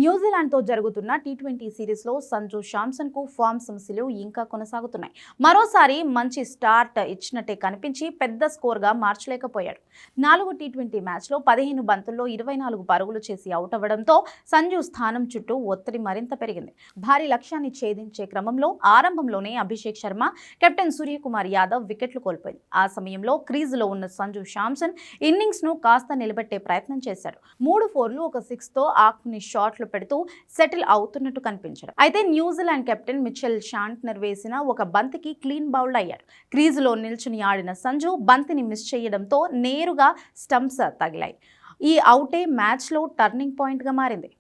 న్యూజిలాండ్తో జరుగుతున్న టీ20 సిరీస్లో సంజు శాంసన్కు ఫామ్ సమస్యలు ఇంకా కొనసాగుతున్నాయి. మరోసారి మంచి స్టార్ట్ ఇచ్చినట్టే కనిపించి పెద్ద స్కోర్గా మార్చలేకపోయాడు. 4 టీ20 మ్యాచ్లో 15 బంతుల్లో 24 పరుగులు చేసి అవుట్ అవ్వడంతో సంజు స్థానం చుట్టూ ఒత్తిడి మరింత పెరిగింది. భారీ లక్ష్యాన్ని ఛేదించే క్రమంలో ఆరంభంలోనే అభిషేక్ శర్మ, కెప్టెన్ సూర్యకుమార్ యాదవ్ వికెట్లు కోల్పోయింది. ఆ సమయంలో క్రీజులో ఉన్న సంజు శాంసన్ ఇన్నింగ్స్ను కాస్త నిలబెట్టే ప్రయత్నం చేశాడు. 3 4లు, ఒక 6తో ఆకుని షాట్లు పెడుతూ సెటిల్ అవుతున్నట్టు కనిపించాడు. అయితే న్యూజిలాండ్ కెప్టెన్ మిచెల్ శాంట్నర్ వేసిన ఒక బంతికి క్లీన్ బౌల్డ్ అయ్యాడు. క్రీజులో నిల్చుని ఆడిన సంజు బంతిని మిస్ చేయడంతో నేరుగా స్టంప్స్ తగిలాయి. ఈ అవుటే మ్యాచ్లో టర్నింగ్ పాయింట్గా మారింది.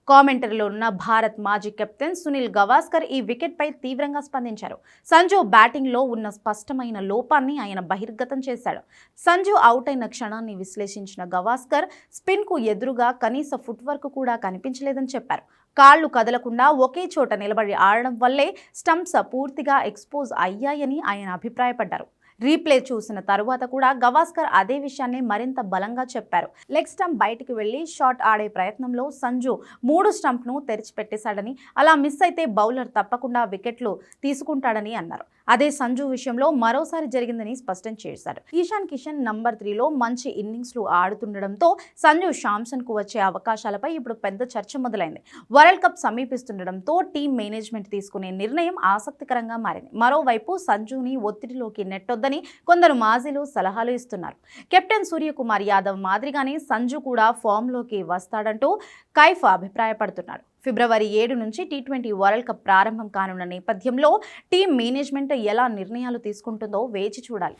కామెంటరీలో ఉన్న భారత్ మాజీ కెప్టెన్ సునీల్ గవాస్కర్ ఈ వికెట్పై తీవ్రంగా స్పందించారు. సంజు బ్యాటింగ్లో ఉన్న స్పష్టమైన లోపాన్ని ఆయన బహిర్గతం చేశాడు. సంజు అవుట్ అయిన క్షణాన్ని విశ్లేషించిన గవాస్కర్ స్పిన్కు ఎదురుగా కనీస ఫుట్వర్క్ కూడా కనిపించలేదని చెప్పారు. కాళ్లు కదలకుండా ఒకే చోట నిలబడి ఆడడం వల్లే స్టంప్స్ పూర్తిగా ఎక్స్పోజ్ అయ్యాయని ఆయన అభిప్రాయపడ్డారు. రీప్లే చూసిన తరువాత కూడా గవాస్కర్ అదే విషయాన్ని మరింత బలంగా చెప్పారు. లెగ్ స్టంప్ బయటికి వెళ్లి షాట్ ఆడే ప్రయత్నంలో సంజు 3 స్టంప్ను తెరిచిపెట్టేశాడని, అలా మిస్ అయితే బౌలర్ తప్పకుండా వికెట్లు తీసుకుంటాడని అన్నారు. అదే సంజు విషయంలో మరోసారి జరిగిందని స్పష్టం చేశారు. ఇషాన్ కిషన్ నంబర్ 3లో మంచి ఇన్నింగ్స్లు ఆడుతుండడంతో సంజు శాంసన్కు వచ్చే అవకాశాలపై ఇప్పుడు పెద్ద చర్చ మొదలైంది. వరల్డ్ కప్ సమీపిస్తుండడంతో టీం మేనేజ్మెంట్ తీసుకునే నిర్ణయం ఆసక్తికరంగా మారింది. మరోవైపు సంజుని ఒత్తిడిలోకి నెట్టొద్దని కొందరు మాజీలు సలహాలు ఇస్తున్నారు. కెప్టెన్ సూర్యకుమార్ యాదవ్ మాదిరిగానే సంజు కూడా ఫామ్లోకి వస్తాడంటూ కైఫ్ అభిప్రాయపడుతున్నాడు. ఫిబ్రవరి 7 నుంచి టీ20 వరల్డ్ కప్ ప్రారంభం కానున్న నేపథ్యంలో టీం మేనేజ్మెంట్ ఎలా నిర్ణయాలు తీసుకుంటుందో వేచి చూడాలి.